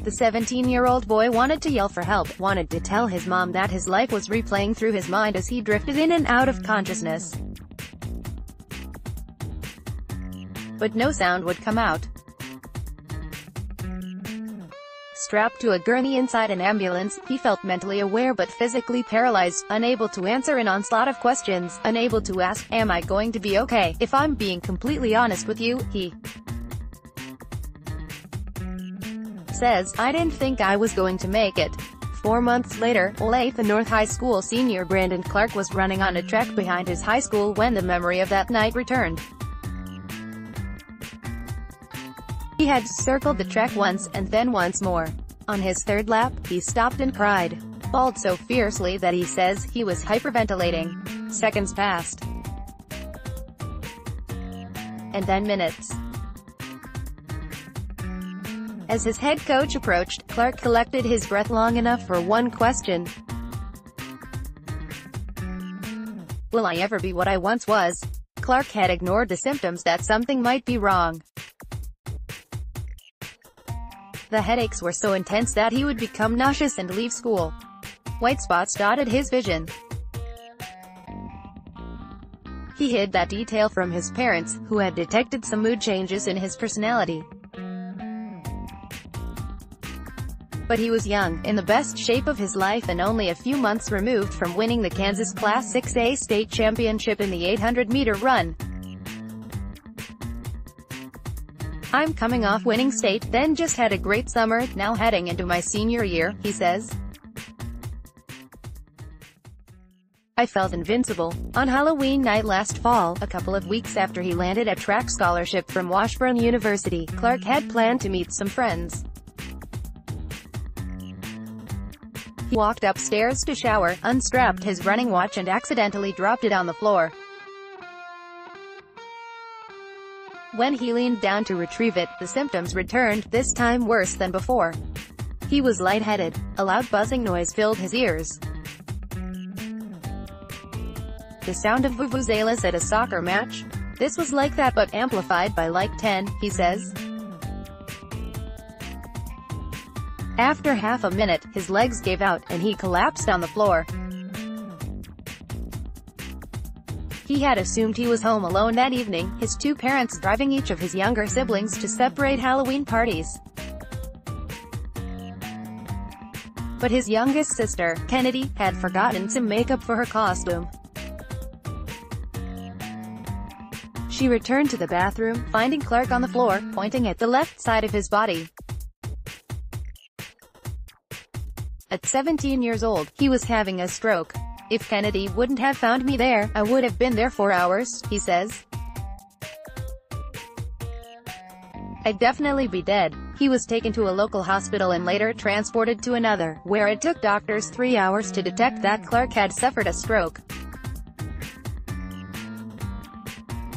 The 17-year-old boy wanted to yell for help, wanted to tell his mom that his life was replaying through his mind as he drifted in and out of consciousness. But no sound would come out. Strapped to a gurney inside an ambulance, he felt mentally aware but physically paralyzed, unable to answer an onslaught of questions, unable to ask, "Am I going to be okay? If I'm being completely honest with you," he says, "I didn't think I was going to make it." 4 months later, Olathe North High School senior Brandon Clark was running on a track behind his high school when the memory of that night returned. He had circled the track once, and then once more. On his third lap, he stopped and cried. Bawled so fiercely that he says he was hyperventilating. Seconds passed. And then minutes. As his head coach approached, Clark collected his breath long enough for one question. "Will I ever be what I once was?" Clark had ignored the symptoms that something might be wrong. The headaches were so intense that he would become nauseous and leave school. White spots dotted his vision. He hid that detail from his parents, who had detected some mood changes in his personality. But he was young, in the best shape of his life and only a few months removed from winning the Kansas Class 6A state championship in the 800-meter run. "I'm coming off winning state, then just had a great summer, now heading into my senior year," he says. "I felt invincible." On Halloween night last fall, a couple of weeks after he landed a track scholarship from Washburn University, Clark had planned to meet some friends. He walked upstairs to shower, unstrapped his running watch and accidentally dropped it on the floor. When he leaned down to retrieve it, the symptoms returned, this time worse than before. He was lightheaded. A loud buzzing noise filled his ears. The sound of vuvuzelas at a soccer match? "This was like that but amplified by like 10, he says. After half a minute, his legs gave out, and he collapsed on the floor. He had assumed he was home alone that evening, his two parents driving each of his younger siblings to separate Halloween parties. But his youngest sister, Kennedy, had forgotten some makeup for her costume. She returned to the bathroom, finding Clark on the floor, pointing at the left side of his body. At 17 years old, he was having a stroke. "If Kennedy wouldn't have found me there, I would have been there for hours," he says. "I'd definitely be dead." He was taken to a local hospital and later transported to another, where it took doctors 3 hours to detect that Clark had suffered a stroke.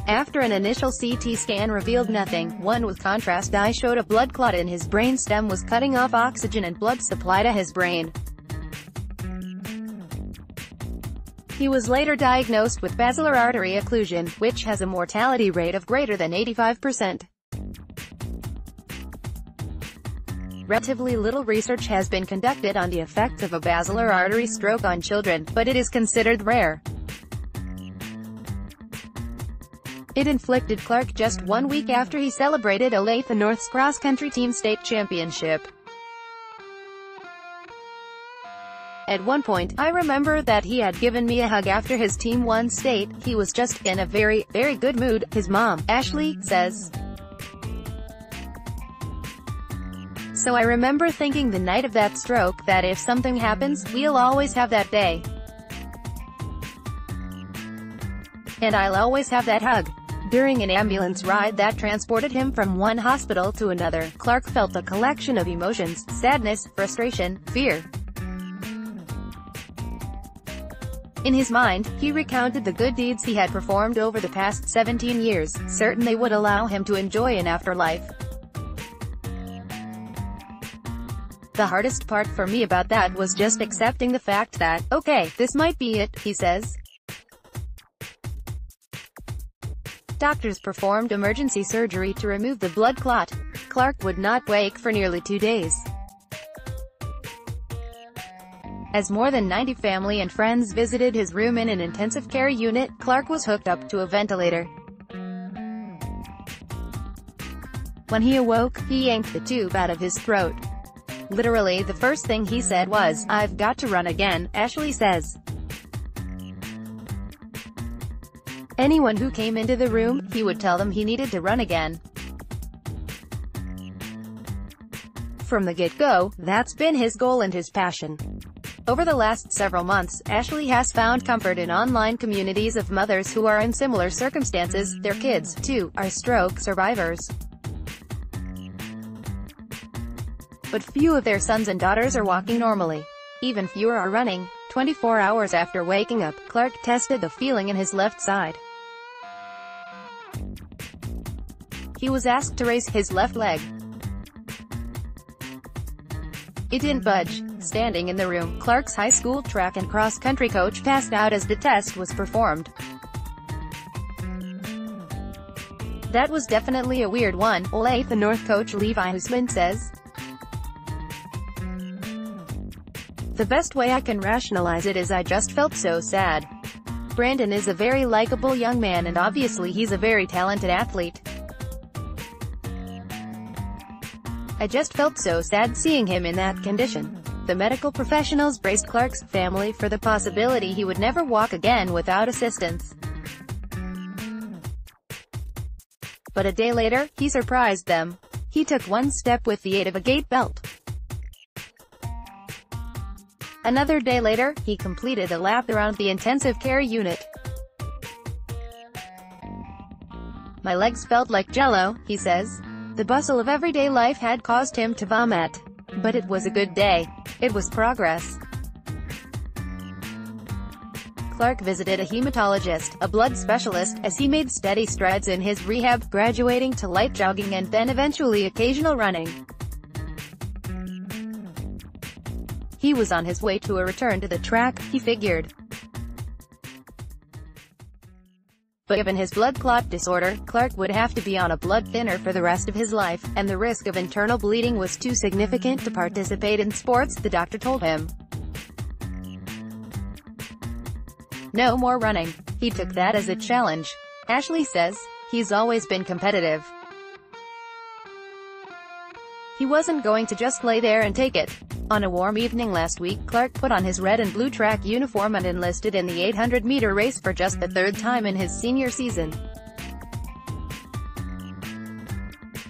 After an initial CT scan revealed nothing, one with contrast dye showed a blood clot in his brain stem was cutting off oxygen and blood supply to his brain. He was later diagnosed with basilar artery occlusion, which has a mortality rate of greater than 85%. Relatively little research has been conducted on the effects of a basilar artery stroke on children, but it is considered rare. It inflicted Clark just 1 week after he celebrated Olathe North's cross-country team state championship. "At one point, I remember that he had given me a hug after his team won state. He was just in a very, very good mood," his mom, Ashley, says. "So I remember thinking the night of that stroke, that if something happens, we'll always have that day. And I'll always have that hug." During an ambulance ride that transported him from one hospital to another, Clark felt a collection of emotions: sadness, frustration, fear. In his mind, he recounted the good deeds he had performed over the past 17 years, certain they would allow him to enjoy an afterlife. "The hardest part for me about that was just accepting the fact that, okay, this might be it," he says. Doctors performed emergency surgery to remove the blood clot. Clark would not wake for nearly 2 days. As more than 90 family and friends visited his room in an intensive care unit, Clark was hooked up to a ventilator. When he awoke, he yanked the tube out of his throat. Literally, the first thing he said was, "I've got to run again," Ashley says. Anyone who came into the room, he would tell them he needed to run again. From the get-go, that's been his goal and his passion. Over the last several months, Ashley has found comfort in online communities of mothers who are in similar circumstances. Their kids, too, are stroke survivors. But few of their sons and daughters are walking normally. Even fewer are running. 24 hours after waking up, Clark tested the feeling in his left side. He was asked to raise his left leg. It didn't budge. Standing in the room, Clark's high school track and cross-country coach passed out as the test was performed. "That was definitely a weird one," Olathe North coach Levi Huseman says. "The best way I can rationalize it is I just felt so sad. Brandon is a very likable young man and obviously he's a very talented athlete. I just felt so sad seeing him in that condition." The medical professionals braced Clark's family for the possibility he would never walk again without assistance. But a day later, he surprised them. He took one step with the aid of a gait belt. Another day later, he completed a lap around the intensive care unit. "My legs felt like jello," he says. The bustle of everyday life had caused him to vomit. But it was a good day. It was progress. Clark visited a hematologist, a blood specialist, as he made steady strides in his rehab, graduating to light jogging and then eventually occasional running. He was on his way to a return to the track, he figured. But given his blood clot disorder, Clark would have to be on a blood thinner for the rest of his life, and the risk of internal bleeding was too significant to participate in sports, the doctor told him. No more running. He took that as a challenge. Ashley says, "He's always been competitive. He wasn't going to just lay there and take it." On a warm evening last week, Clark put on his red and blue track uniform and enlisted in the 800-meter race for just the third time in his senior season.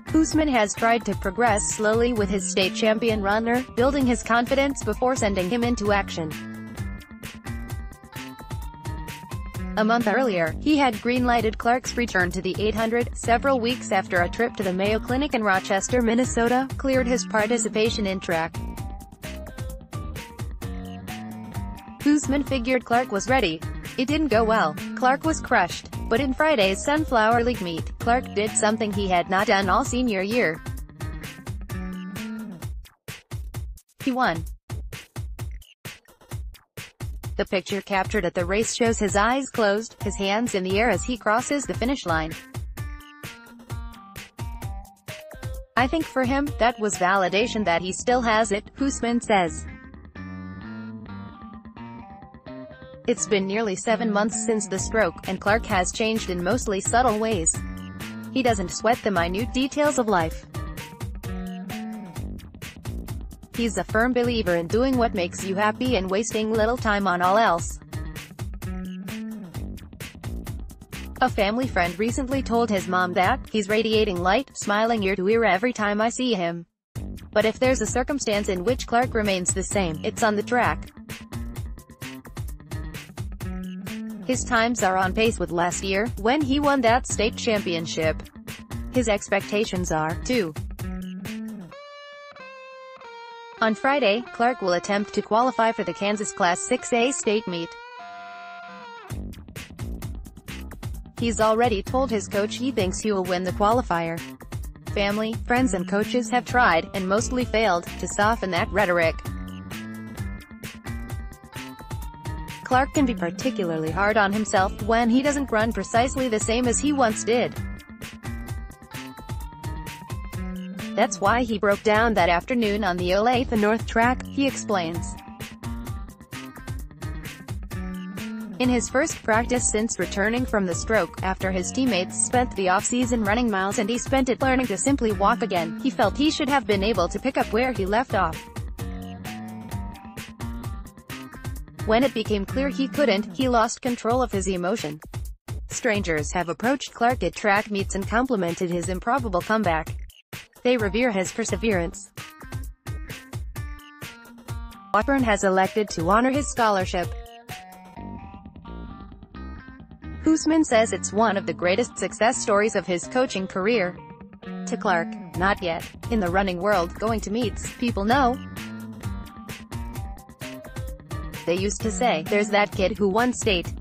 Huseman has tried to progress slowly with his state champion runner, building his confidence before sending him into action. A month earlier, he had green-lighted Clark's return to the 800, several weeks after a trip to the Mayo Clinic in Rochester, Minnesota, cleared his participation in track. Huseman figured Clark was ready. It didn't go well. Clark was crushed. But in Friday's Sunflower League meet, Clark did something he had not done all senior year. He won. The picture captured at the race shows his eyes closed, his hands in the air as he crosses the finish line. "I think for him, that was validation that he still has it," Huseman says. It's been nearly 7 months since the stroke, and Clark has changed in mostly subtle ways. He doesn't sweat the minute details of life. He's a firm believer in doing what makes you happy and wasting little time on all else. A family friend recently told his mom that, "He's radiating light, smiling ear to ear every time I see him." But if there's a circumstance in which Clark remains the same, it's on the track. His times are on pace with last year, when he won that state championship. His expectations are, too. On Friday, Clark will attempt to qualify for the Kansas Class 6A state meet. He's already told his coach he thinks he will win the qualifier. Family, friends and coaches have tried, and mostly failed, to soften that rhetoric. Clark can be particularly hard on himself when he doesn't run precisely the same as he once did. That's why he broke down that afternoon on the Olathe North track, he explains. In his first practice since returning from the stroke, after his teammates spent the off-season running miles and he spent it learning to simply walk again, he felt he should have been able to pick up where he left off. When it became clear he couldn't, he lost control of his emotion. Strangers have approached Clark at track meets and complimented his improbable comeback. They revere his perseverance. Auburn has elected to honor his scholarship. Hoosman says it's one of the greatest success stories of his coaching career. To Clark, not yet. In the running world, going to meets, people know. They used to say, there's that kid who won state.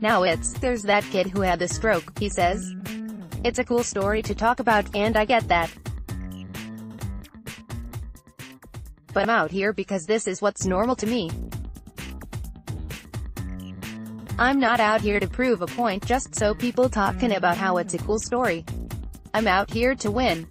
Now it's, there's that kid who had the stroke, he says. It's a cool story to talk about, and I get that. But I'm out here because this is what's normal to me. I'm not out here to prove a point just so people talking about how it's a cool story. I'm out here to win.